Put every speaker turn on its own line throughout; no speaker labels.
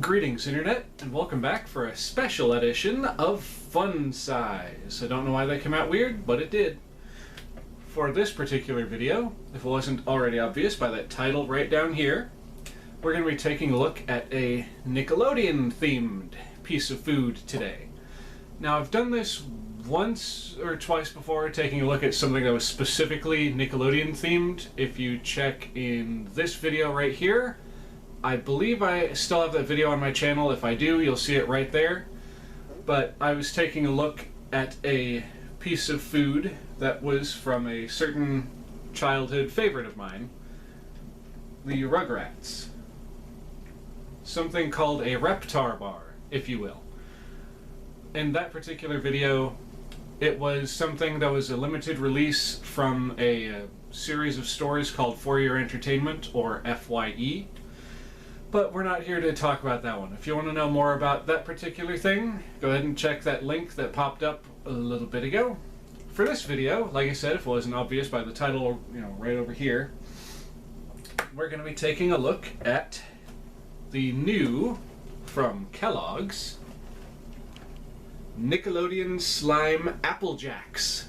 Greetings Internet, and welcome back for a special edition of Fun Size. I don't know why that came out weird, but it did. For this particular video, if it wasn't already obvious by that title right down here, we're going to be taking a look at a Nickelodeon themed piece of food today. Now I've done this once or twice before, taking a look at something that was specifically Nickelodeon themed. If you check in this video right here, I believe I still have that video on my channel. If I do, you'll see it right there. But I was taking a look at a piece of food that was from a certain childhood favorite of mine, the Rugrats. Something called a Reptar bar, if you will. In that particular video, it was something that was a limited release from a series of stories called For Your Entertainment, or FYE. But we're not here to talk about that one. If you want to know more about that particular thing, go ahead and check that link that popped up a little bit ago. For this video, like I said, if it wasn't obvious by the title, right over here, we're going to be taking a look at the new, from Kellogg's, Nickelodeon Slime Apple Jacks.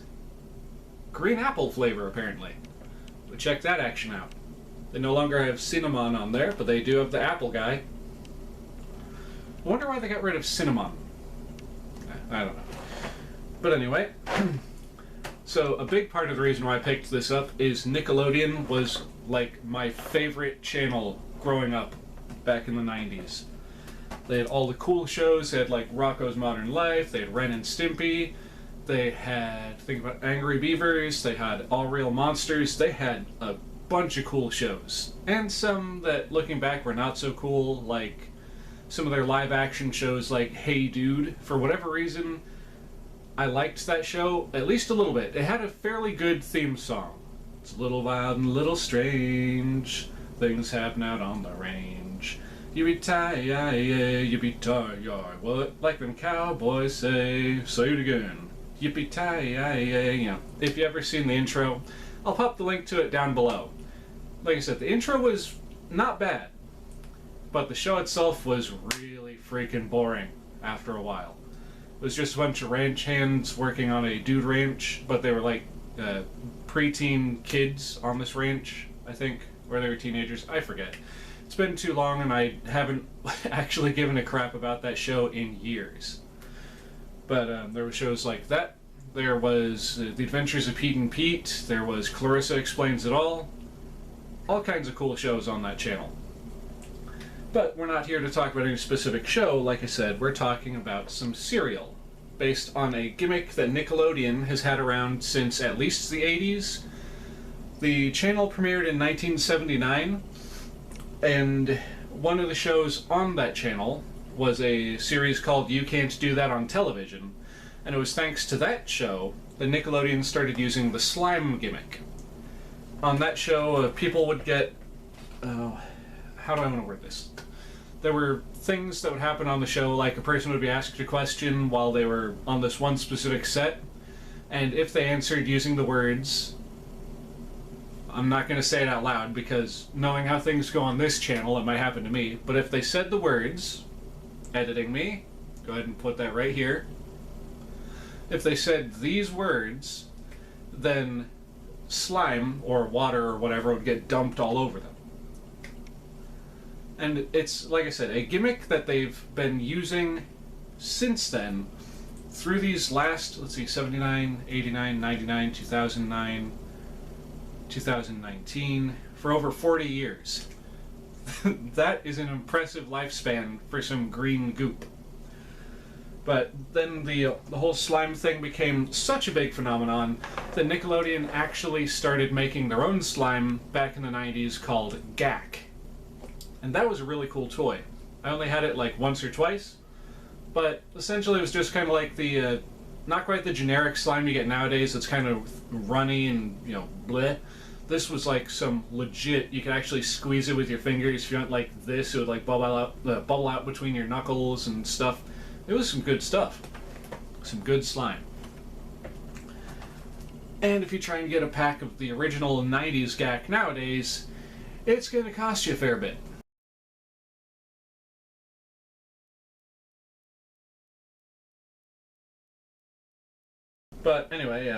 Green apple flavor, apparently. But check that action out. They no longer have cinnamon on there, but they do have the apple guy. I wonder why they got rid of cinnamon. I don't know. But anyway, so a big part of the reason why I picked this up is Nickelodeon was like my favorite channel growing up back in the 90s. They had all the cool shows. They had like Rocko's Modern Life, they had Ren and Stimpy, they had, think about Angry Beavers, they had All Real Monsters, they had a bunch of cool shows. And some that, looking back, were not so cool, like some of their live action shows like Hey Dude. For whatever reason, I liked that show at least a little bit. It had a fairly good theme song. It's a little wild and a little strange, things happen out on the range. Yippee-ti-yi-yi, yippee-ti-yi, what? Like them cowboys say it again. Yippee-ti-yi-yi, If you ever seen the intro, I'll pop the link to it down below. Like I said, the intro was not bad, but the show itself was really freaking boring after a while. It was just a bunch of ranch hands working on a dude ranch, but they were like preteen kids on this ranch, I think, or they were teenagers, I forget. It's been too long and I haven't actually given a crap about that show in years. But there were shows like that. There was The Adventures of Pete and Pete, there was Clarissa Explains It All kinds of cool shows on that channel. But we're not here to talk about any specific show. Like I said, we're talking about some cereal based on a gimmick that Nickelodeon has had around since at least the 80s. The channel premiered in 1979, and one of the shows on that channel was a series called You Can't Do That on Television. And it was thanks to that show that Nickelodeon started using the slime gimmick. On that show, people would get... how do I want to word this? There were things that would happen on the show, like a person would be asked a question while they were on this one specific set, and if they answered using the words... I'm not going to say it out loud, because knowing how things go on this channel, it might happen to me, but if they said the words, editing me, go ahead and put that right here, if they said these words, then slime, or water, or whatever, would get dumped all over them. And it's, like I said, a gimmick that they've been using since then, through these last, 79, 89, 99, 2009, 2019, for over 40 years. That is an impressive lifespan for some green goop. But then the whole slime thing became such a big phenomenon that Nickelodeon actually started making their own slime back in the 90s called Gak. And that was a really cool toy. I only had it like once or twice, but essentially it was just kind of like the, not quite the generic slime you get nowadays that's kind of runny and, bleh. This was like some legit, you could actually squeeze it with your fingers. If you went like this, it would like bubble out between your knuckles and stuff. It was some good stuff. Some good slime. And if you try and get a pack of the original 90s Gak nowadays, it's going to cost you a fair bit. But anyway,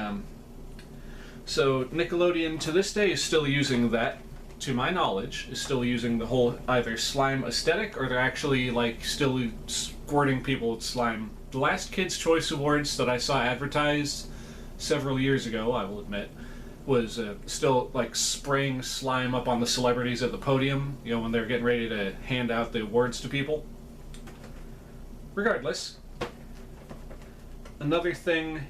so Nickelodeon to this day is still using that, to my knowledge, is still using the whole either slime aesthetic, or they're actually like still squirting people with slime. The last Kids' Choice Awards that I saw advertised several years ago, I will admit, was still like spraying slime up on the celebrities at the podium, you know, when they were getting ready to hand out the awards to people. Regardless, another thing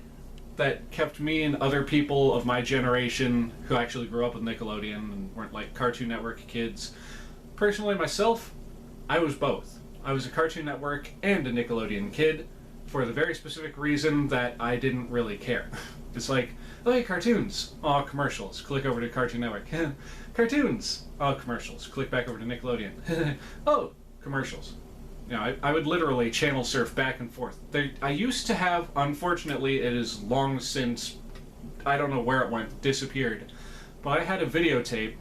that kept me and other people of my generation who actually grew up with Nickelodeon and weren't like Cartoon Network kids. Personally, myself, I was both. I was a Cartoon Network and a Nickelodeon kid for the very specific reason that I didn't really care. It's like, oh hey, cartoons, oh commercials, click over to Cartoon Network. Cartoons, oh commercials, click back over to Nickelodeon. Oh, commercials. You know, I would literally channel surf back and forth. I used to have, unfortunately, it is long since, I don't know where it went, disappeared, but I had a videotape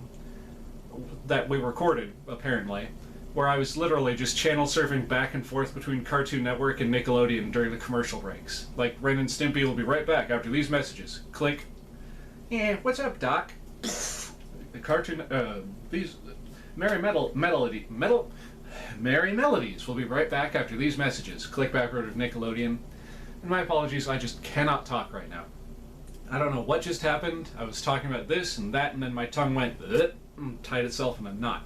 that we recorded, apparently, where I was literally just channel surfing back and forth between Cartoon Network and Nickelodeon during the commercial breaks. Like, Ren and Stimpy will be right back after these messages. Click. Yeah, what's up, Doc? The cartoon, these, Merry Melodies will be right back after these messages. Click back over to Nickelodeon. And my apologies, I just cannot talk right now. I don't know what just happened. I was talking about this and that, and then my tongue went and tied itself in a knot.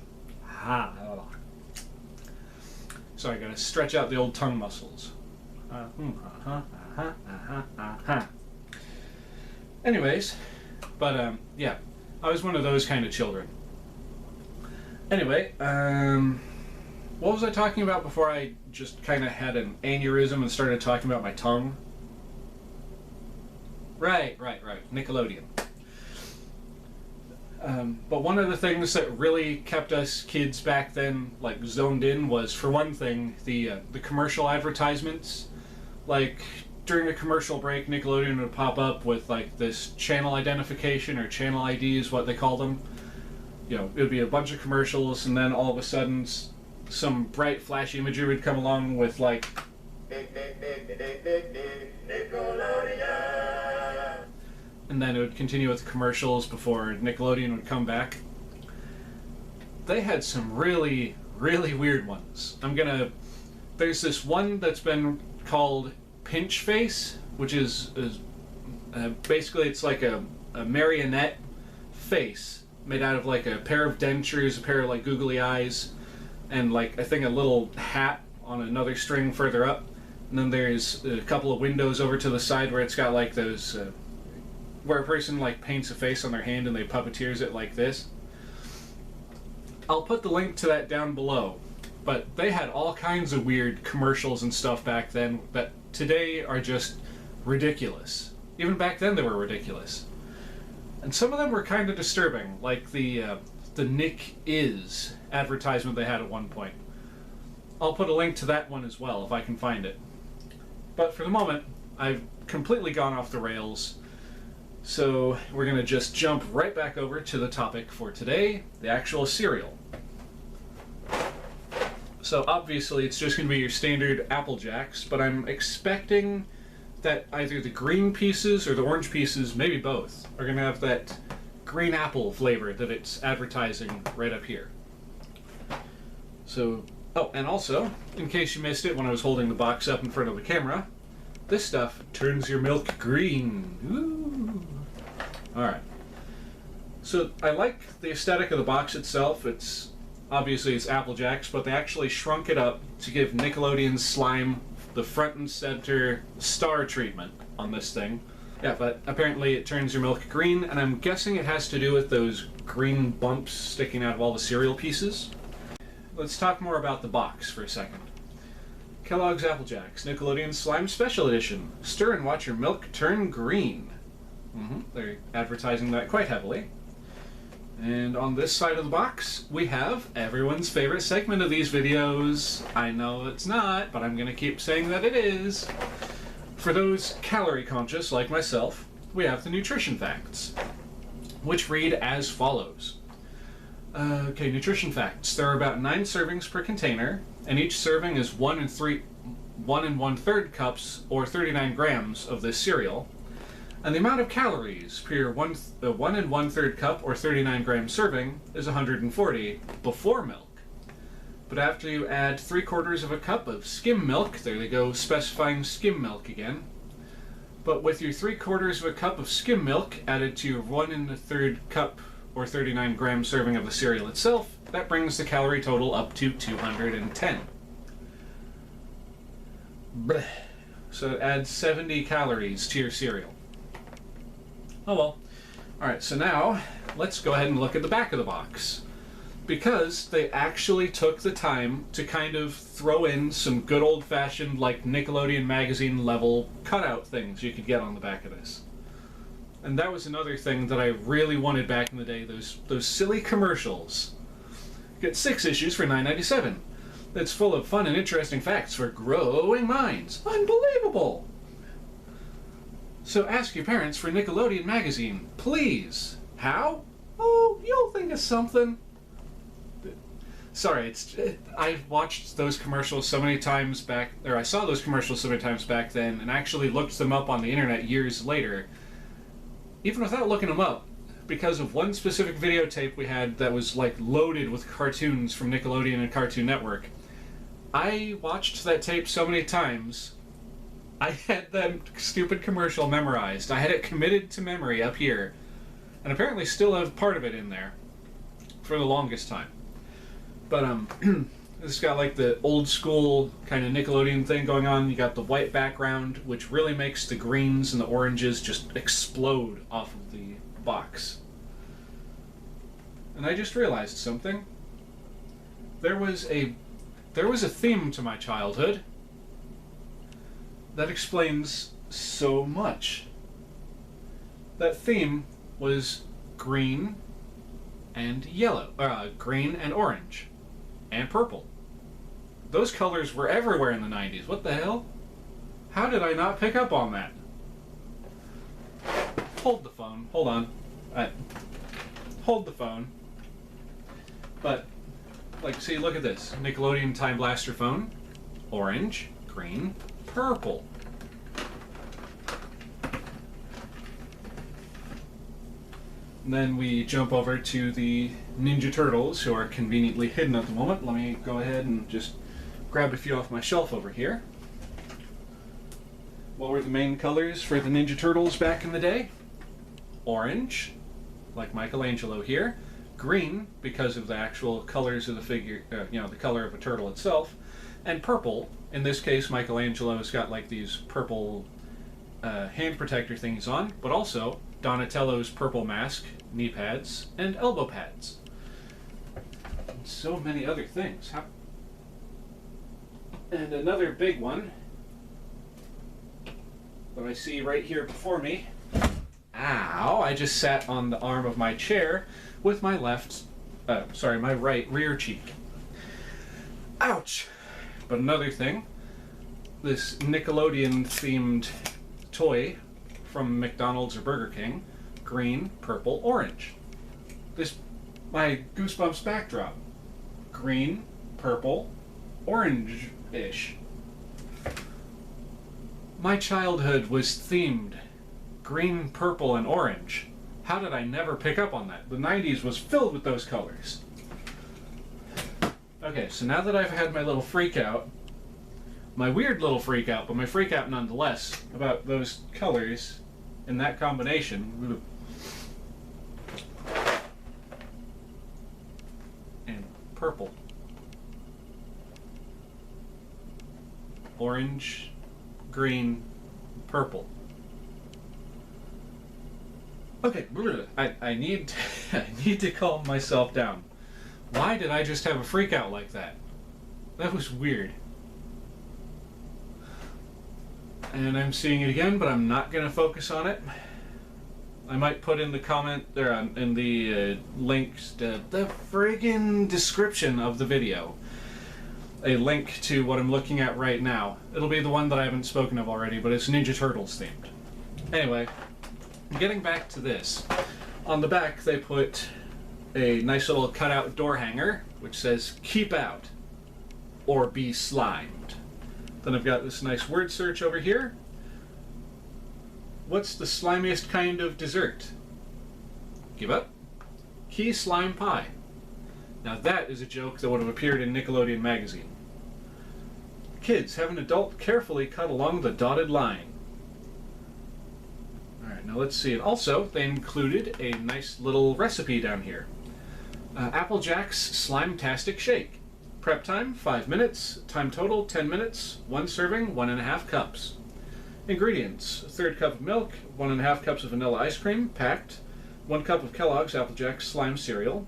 So I gotta stretch out the old tongue muscles. Anyways, but yeah, I was one of those kind of children. Anyway, what was I talking about before I just kind of had an aneurysm and started talking about my tongue? Right. Nickelodeon. But one of the things that really kept us kids back then, like, zoned in was, for one thing, the commercial advertisements. Like, during a commercial break, Nickelodeon would pop up with, like, this channel identification, or channel ID is what they call them. You know, it would be a bunch of commercials, and then all of a sudden some bright, flashy imagery would come along with, like, Nickelodeon. And then it would continue with commercials before Nickelodeon would come back. They had some really, really weird ones. There's this one that's been called Pinch Face, which is basically it's like a marionette face made out of like a pair of dentures, a pair of like googly eyes, and like I think a little hat on another string further up. And then there's a couple of windows over to the side where it's got like those where a person like paints a face on their hand and they puppeteers it like this. I'll put the link to that down below. But they had all kinds of weird commercials and stuff back then that today are just ridiculous. Even back then they were ridiculous. And some of them were kind of disturbing, like the Nick Is advertisement they had at one point. I'll put a link to that one as well if I can find it. But for the moment, I've completely gone off the rails. So we're going to just jump right back over to the topic for today, the actual cereal. So obviously it's just going to be your standard Apple Jacks, but I'm expecting that either the green pieces or the orange pieces, maybe both, are going to have that green apple flavor that it's advertising right up here. So, oh, and also, in case you missed it when I was holding the box up in front of the camera, this stuff turns your milk green. Ooh. Alright. So I like the aesthetic of the box itself. Obviously it's Apple Jacks, but they actually shrunk it up to give Nickelodeon's slime the front and center star treatment on this thing. Yeah, but apparently it turns your milk green, and I'm guessing it has to do with those green bumps sticking out of all the cereal pieces. Let's talk more about the box for a second. Kellogg's Apple Jacks, Nickelodeon Slime Special Edition. Stir and watch your milk turn green. They're advertising that quite heavily. And on this side of the box, we have everyone's favorite segment of these videos. I know it's not, but I'm going to keep saying that it is. For those calorie conscious like myself, we have the nutrition facts, which read as follows. Okay, nutrition facts. There are about 9 servings per container, and each serving is 1 1/3 cups or 39 grams of this cereal. And the amount of calories per your 1 1/3 cup or 39-gram serving is 140 before milk. But after you add 3/4 of a cup of skim milk, there they go specifying skim milk again. But with your 3/4 of a cup of skim milk added to your 1 1/3 cup or 39-gram serving of the cereal itself, that brings the calorie total up to 210. Blech. So it adds 70 calories to your cereal. Oh well. Alright, so now let's go ahead and look at the back of the box. Because they actually took the time to kind of throw in some good old-fashioned, like, Nickelodeon magazine level cutout things you could get on the back of this. And that was another thing that I really wanted back in the day, those silly commercials. Get 6 issues for $9.97. That's full of fun and interesting facts for growing minds. Unbelievable! So ask your parents for Nickelodeon magazine, please. How? Oh, you'll think of something. Sorry, I watched those commercials so many times back, or I saw those commercials so many times back then, and actually looked them up on the internet years later, even without looking them up, because of one specific videotape we had that was like loaded with cartoons from Nickelodeon and Cartoon Network. I watched that tape so many times, I had that stupid commercial memorized. I had it committed to memory up here, and apparently still have part of it in there for the longest time. But it's got like the old school kind of Nickelodeon thing going on. You got the white background, which really makes the greens and the oranges just explode off of the box. And I just realized something. There was a theme to my childhood that explains so much. That theme was green and yellow, green and orange. And purple. Those colors were everywhere in the 90s. What the hell? How did I not pick up on that? Hold the phone. Hold on. Hold the phone. But, like, see, look at this. Nickelodeon Time Blaster phone. Orange, green, purple. And then we jump over to the Ninja Turtles, who are conveniently hidden at the moment. Let me go ahead and just grab a few off my shelf over here. What were the main colors for the Ninja Turtles back in the day? Orange, like Michelangelo here. Green, because of the actual colors of the figure, the color of a turtle itself. And purple, in this case Michelangelo's got like these purple hand protector things on, but also Donatello's purple mask, knee pads, and elbow pads. And so many other things. And another big one that I see right here before me. Ow! I just sat on the arm of my chair with my my right rear cheek. Ouch! But another thing, this Nickelodeon themed toy from McDonald's or Burger King, green, purple, orange. My Goosebumps backdrop, green, purple, orange-ish. My childhood was themed green, purple, and orange. How did I never pick up on that? The 90s was filled with those colors. Okay, so now that I've had my little freak out, my weird little freak out, but my freak out nonetheless, about those colors in that combination. And purple. Orange, green, purple. Okay, I need to calm myself down. Why did I just have a freak out like that? That was weird. And I'm seeing it again, but I'm not going to focus on it. I might put in the comment, or in the links, the friggin' description of the video, a link to what I'm looking at right now. It'll be the one that I haven't spoken of already, but it's Ninja Turtles themed. Anyway, getting back to this. On the back, they put a nice little cutout door hanger, which says, "Keep out, or be slimed." Then I've got this nice word search over here. What's the slimiest kind of dessert? Give up? Key slime pie. Now that is a joke that would have appeared in Nickelodeon magazine. Kids, have an adult carefully cut along the dotted line. Alright, now let's see. And also, they included a nice little recipe down here. Applejack's Slime-tastic Shake. Prep time, 5 minutes. Time total, 10 minutes. 1 serving, 1.5 cups. Ingredients: 1/3 cup of milk, 1.5 cups of vanilla ice cream, packed, 1 cup of Kellogg's Applejack Slime cereal,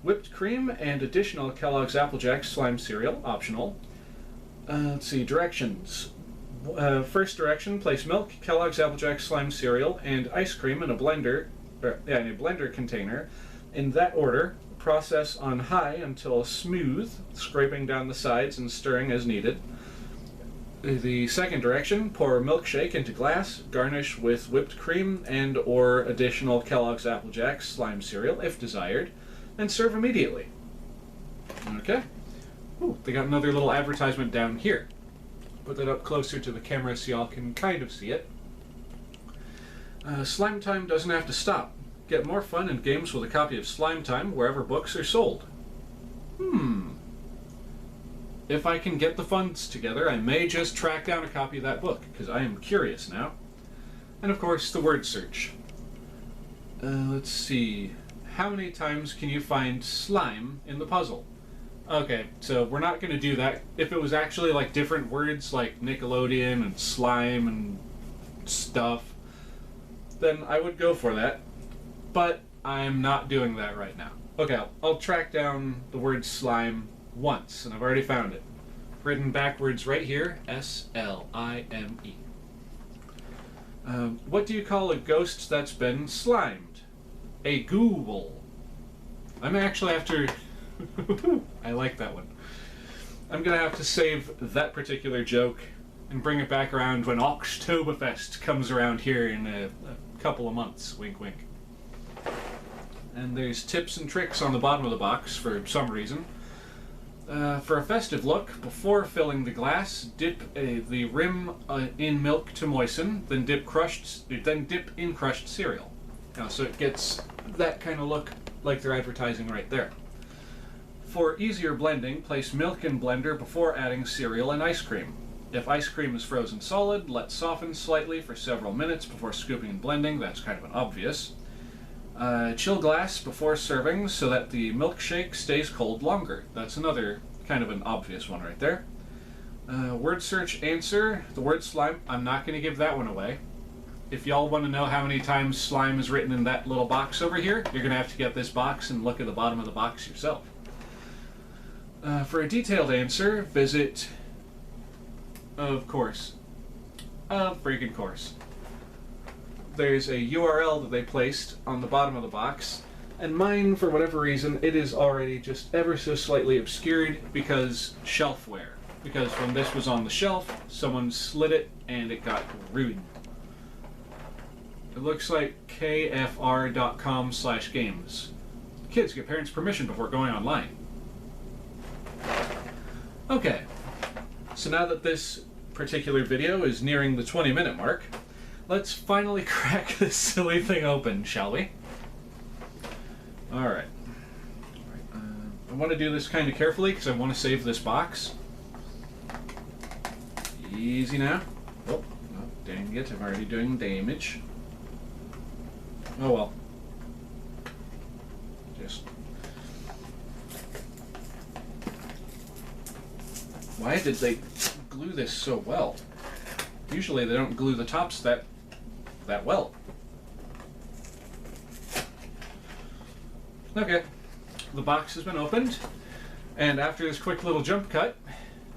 whipped cream and additional Kellogg's Applejack Slime cereal, optional. Let's see, directions. First direction, place milk, Kellogg's Applejack Slime cereal, and ice cream in a blender, in a blender container. In that order, process on high until smooth, scraping down the sides and stirring as needed. The second direction, pour milkshake into glass, garnish with whipped cream and or additional Kellogg's Applejack Slime cereal if desired, and serve immediately. Okay. Ooh, they got another little advertisement down here. Put that up closer to the camera so y'all can kind of see it. Slime Time doesn't have to stop. Get more fun and games with a copy of Slime Time wherever books are sold. If I can get the funds together, I may just track down a copy of that book, because I am curious now. And of course, the word search. Let's see. How many times can you find slime in the puzzle? Okay, so we're not going to do that. If it was actually like different words like Nickelodeon and slime and stuff, then I would go for that. But I'm not doing that right now. Okay, I'll track down the word slime once, and I've already found it. Written backwards right here, S-L-I-M-E. What do you call a ghost that's been slimed? A ghoul. I'm actually after... I like that one. I'm gonna have to save that particular joke and bring it back around when Oktoberfest comes around here in a couple of months. Wink, wink. And there's tips and tricks on the bottom of the box for some reason. For a festive look, before filling the glass, dip the rim in milk to moisten, then dip in crushed cereal. So it gets that kind of look like they're advertising right there. For easier blending, place milk in blender before adding cereal and ice cream. If ice cream is frozen solid, let soften slightly for several minutes before scooping and blending. That's kind of an obvious. Chill glass before serving so that the milkshake stays cold longer. That's another kind of an obvious one right there. Word search answer, the word slime, I'm not going to give that one away. If y'all want to know how many times slime is written in that little box over here, you're going to have to get this box and look at the bottom of the box yourself. For a detailed answer, visit... Of course. Of freaking course. There's a URL that they placed on the bottom of the box, and mine, for whatever reason, it is already just ever so slightly obscured because shelfware. Because when this was on the shelf, someone slid it and it got ruined. It looks like kfr.com/games. Kids, get parents' permission before going online. Okay, so now that this particular video is nearing the 20-minute mark, let's finally crack this silly thing open, shall we? Alright. I want to do this kind of carefully because I want to save this box. Easy now. Oh, dang it, I'm already doing damage. Oh well. Just... Why did they glue this so well? Usually they don't glue the tops that well. Okay, the box has been opened, and after this quick little jump cut,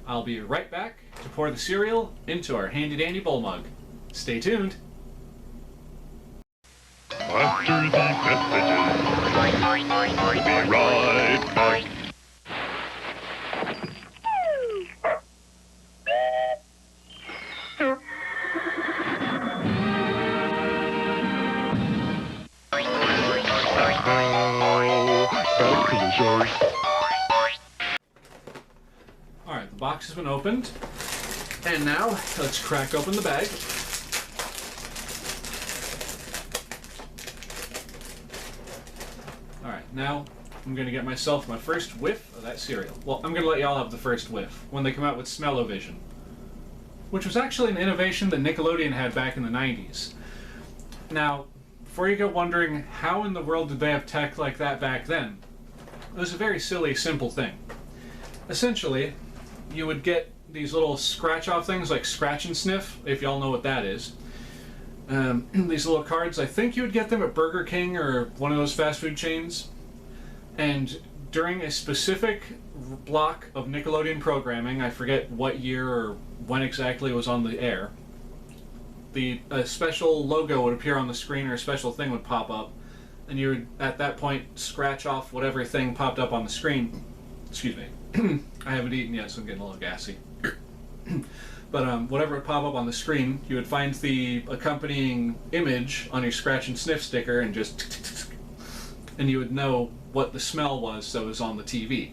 I'll be right back to pour the cereal into our handy-dandy bowl mug. Stay tuned.
After the messages, we'll be right back.
Alright, the box has been opened, and now let's crack open the bag. now I'm going to get myself my first whiff of that cereal. Well, I'm going to let y'all have the first whiff when they come out with Smell-O-Vision, which was actually an innovation that Nickelodeon had back in the 90s. Now, before you go wondering how in the world did they have tech like that back then, it was a very silly, simple thing. Essentially, you would get these little scratch-off things like Scratch and Sniff, if y'all know what that is. These little cards, I think you would get them at Burger King or one of those fast food chains. And during a specific block of Nickelodeon programming, I forget what year or when exactly it was on the air, a special logo would appear on the screen, or a special thing would pop up, and you would, at that point, scratch off whatever thing popped up on the screen. Excuse me. I haven't eaten yet, so I'm getting a little gassy. But whatever would pop up on the screen, you would find the accompanying image on your Scratch and Sniff sticker and just... and you would know what the smell was that was on the TV.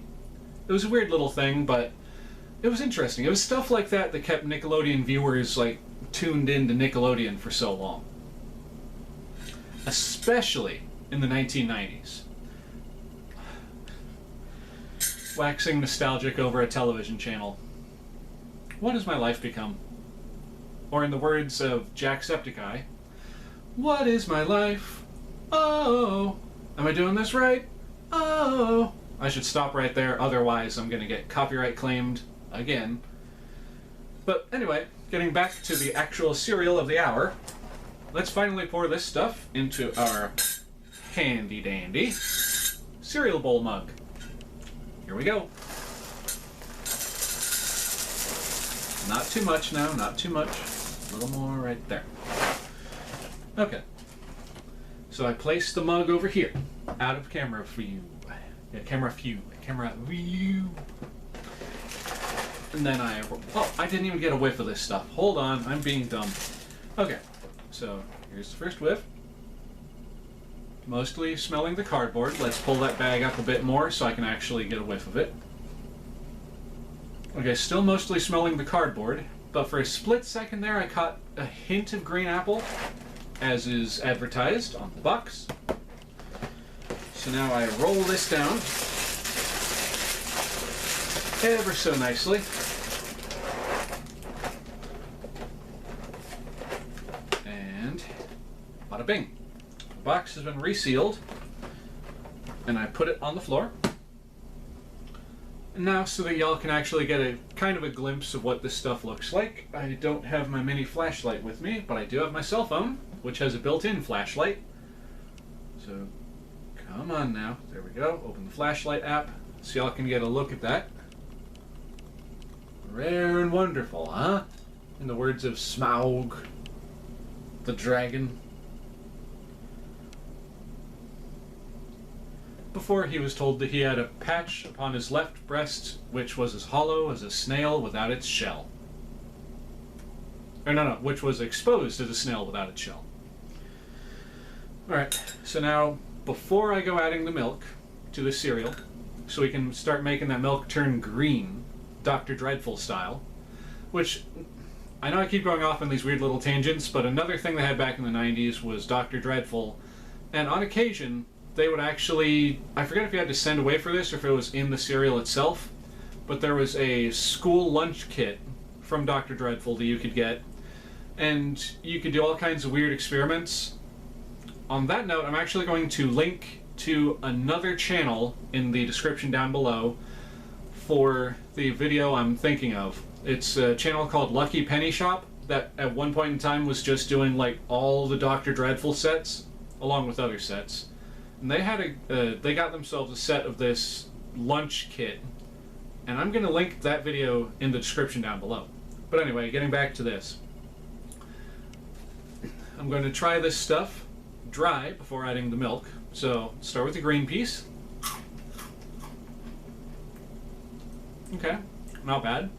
It was a weird little thing, but it was interesting. It was stuff like that that kept Nickelodeon viewers, like, tuned into Nickelodeon for so long. Especially in the 1990s. Waxing nostalgic over a television channel. What has my life become? Or in the words of Jacksepticeye, what is my life? Oh, am I doing this right? Oh, I should stop right there, otherwise I'm gonna get copyright claimed again. But anyway, getting back to the actual cereal of the hour, let's finally pour this stuff into our handy dandy cereal bowl mug. Here we go. Not too much now, not too much. A little more right there. Okay. So I place the mug over here, out of camera view. Yeah, camera view. And then I didn't even get a whiff of this stuff. Hold on, I'm being dumb. Okay, so here's the first whiff. Mostly smelling the cardboard. Let's pull that bag up a bit more so I can actually get a whiff of it. Okay, still mostly smelling the cardboard, but for a split second there I caught a hint of green apple, as is advertised on the box. So now I roll this down ever so nicely. And bada bing. The box has been resealed, and I put it on the floor. And now, so that y'all can actually get a kind of a glimpse of what this stuff looks like, I don't have my mini flashlight with me, but I do have my cell phone, which has a built-in flashlight. So, come on now. There we go. Open the flashlight app so y'all can get a look at that. Rare and wonderful, huh? In the words of Smaug, the dragon. Before he was told that he had a patch upon his left breast which was as hollow as a snail without its shell. Or no, which was exposed as a snail without its shell. Alright, so now, before I go adding the milk to the cereal, so we can start making that milk turn green, Dr. Dreadful style, which, I know I keep going off on these weird little tangents, but another thing they had back in the 90s was Dr. Dreadful, and on occasion, they would actually, I forget if you had to send away for this or if it was in the cereal itself, but there was a school lunch kit from Dr. Dreadful that you could get, and you could do all kinds of weird experiments. On that note, I'm actually going to link to another channel in the description down below for the video I'm thinking of. It's a channel called Lucky Penny Shop that at one point in time was just doing like all the Dr. Dreadful sets, along with other sets. And they had they got themselves a set of this lunch kit, and I'm going to link that video in the description down below. But anyway, getting back to this. I'm going to try this stuff dry before adding the milk. So, start with the green piece. Okay, not bad.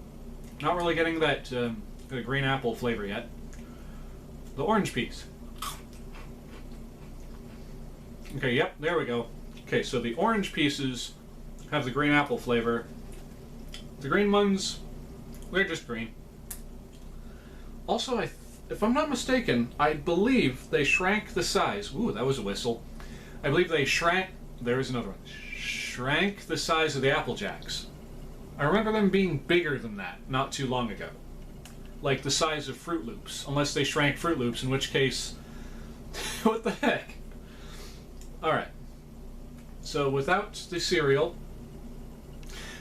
Not really getting that the green apple flavor yet. The orange piece. Okay, yep, there we go. Okay, so the orange pieces have the green apple flavor. The green ones, they're just green. Also, if I'm not mistaken, I believe they shrank the size. Ooh, that was a whistle. I believe they shrank there is another one. Shrank the size of the Apple Jacks. I remember them being bigger than that not too long ago. Like the size of Fruit Loops. Unless they shrank Fruit Loops, in which case... what the heck? Alright. So without the cereal,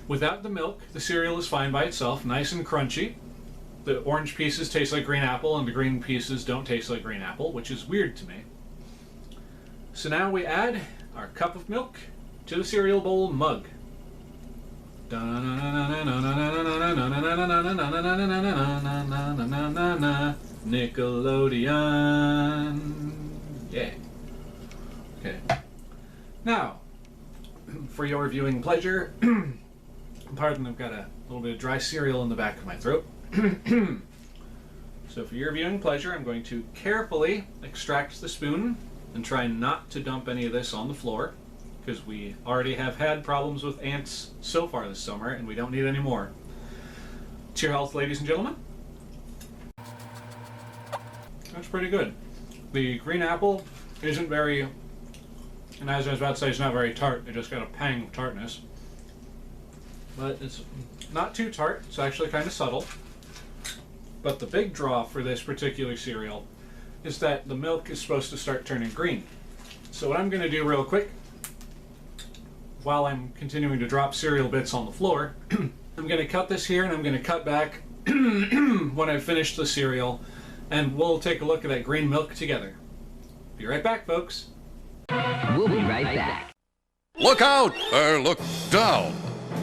without the milk, the cereal is fine by itself, nice and crunchy. The orange pieces taste like green apple, and the green pieces don't taste like green apple, which is weird to me. So now we add our cup of milk to the cereal bowl mug. Nickelodeon. Yeah. Okay. Now, for your viewing pleasure, pardon, I've got a little bit of dry cereal in the back of my throat. So for your viewing pleasure, I'm going to carefully extract the spoon and try not to dump any of this on the floor, because we already have had problems with ants so far this summer, and we don't need any more. To your health, ladies and gentlemen. That's pretty good. The green apple isn't very, and as I was about to say, it's not very tart. It just got a pang of tartness. But it's not too tart. It's actually kind of subtle. But the big draw for this particular cereal is that the milk is supposed to start turning green. So what I'm going to do real quick, while I'm continuing to drop cereal bits on the floor, I'm going to cut this here and I'm going to cut back when I've finished the cereal, and we'll take a look at that green milk together. Be right back, folks.
We'll be right back.
Look out, or look down.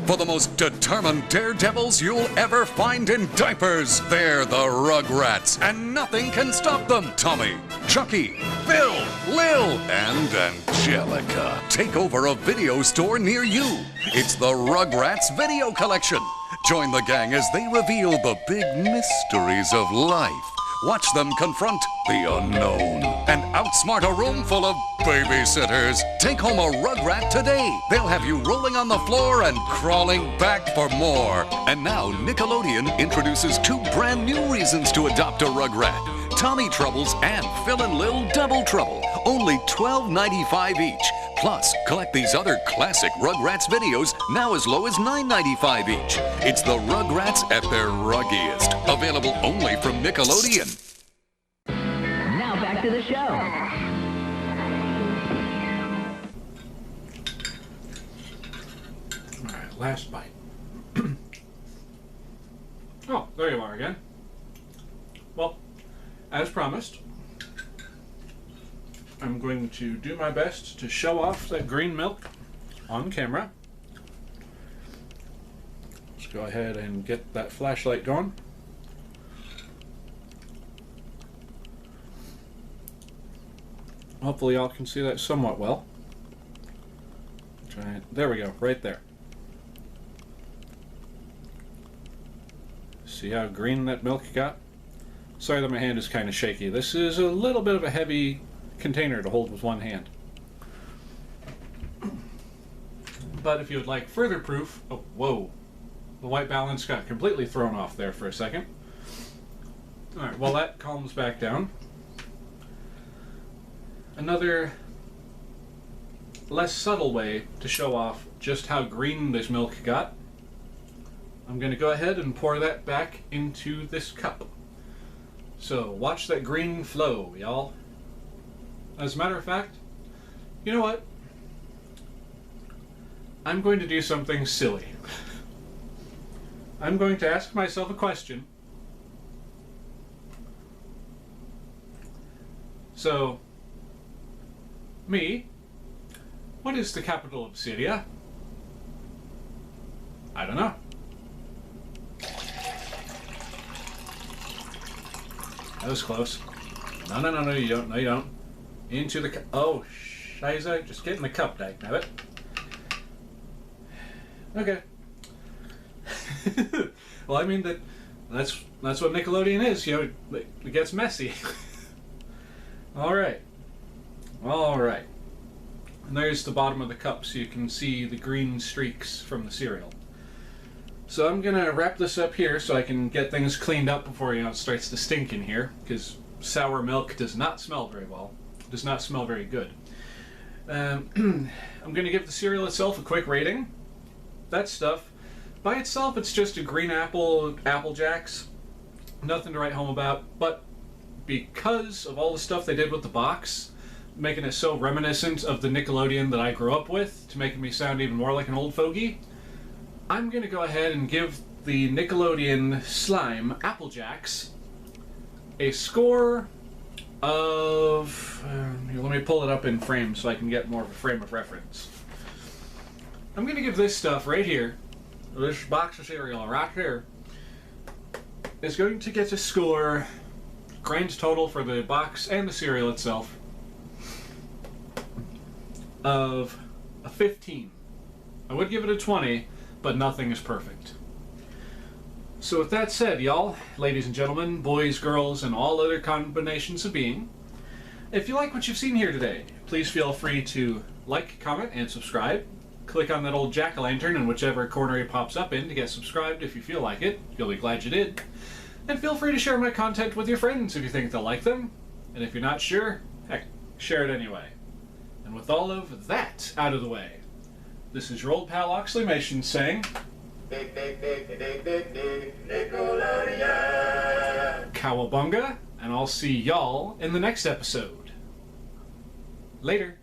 For the most determined daredevils you'll ever find in diapers, they're the Rugrats, and nothing can stop them. Tommy, Chucky, Phil, Lil, and Angelica take over a video store near you. It's the Rugrats Video Collection. Join the gang as they reveal the big mysteries of life. Watch them confront the unknown and outsmart a room full of babysitters. Take home a Rugrat today. They'll have you rolling on the floor and crawling back for more. And now Nickelodeon introduces 2 brand new reasons to adopt a Rugrat. Tommy Troubles and Phil and Lil Double Trouble. Only $12.95 each. Plus, collect these other classic Rugrats videos now as low as $9.95 each. It's the Rugrats at their ruggiest. Available only from Nickelodeon.
Now back to the show.
Alright, last bite. Oh, there you are again. Well, as promised, I'm going to do my best to show off that green milk on camera. Let's go ahead and get that flashlight going. Hopefully y'all can see that somewhat well. There we go, right there. See how green that milk got? Sorry that my hand is kind of shaky. This is a little bit of a heavy container to hold with one hand. But if you would like further proof, oh, whoa, the white balance got completely thrown off there for a second. Alright, well that calms back down. Another less subtle way to show off just how green this milk got, I'm going to go ahead and pour that back into this cup. So watch that green flow, y'all. As a matter of fact, you know what? I'm going to do something silly. I'm going to ask myself a question. So, me, what is the capital of Syria? I don't know. That was close. No, you don't. No, you don't. Into the cup. Oh, Shiza, just get in the cup, dagnabbit. Okay. Well, I mean, that's what Nickelodeon is, you know, it gets messy. Alright. Alright. And there's the bottom of the cup, so you can see the green streaks from the cereal. So I'm gonna wrap this up here so I can get things cleaned up before, you know, it starts to stink in here, because sour milk does not smell very well. It does not smell very good. I'm going to give the cereal itself a quick rating. That stuff, by itself, it's just a green apple, Apple Jacks. Nothing to write home about, but because of all the stuff they did with the box, making it so reminiscent of the Nickelodeon that I grew up with, to making me sound even more like an old fogey, I'm going to go ahead and give the Nickelodeon Slime Apple Jacks a score of... here, let me pull it up in frame so I can get more of a frame of reference. I'm going to give this stuff right here, this box of cereal right here, is going to get a score, grand total for the box and the cereal itself, of a 15. I would give it a 20, but nothing is perfect. So with that said, y'all, ladies and gentlemen, boys, girls, and all other combinations of being, if you like what you've seen here today, please feel free to like, comment, and subscribe. Click on that old jack-o'-lantern in whichever corner it pops up in to get subscribed if you feel like it. You'll be glad you did. And feel free to share my content with your friends if you think they'll like them. And if you're not sure, heck, share it anyway. And with all of that out of the way, this is your old pal Oxleymations saying... Nickelodeon! Cowabunga, and I'll see y'all in the next episode. Later.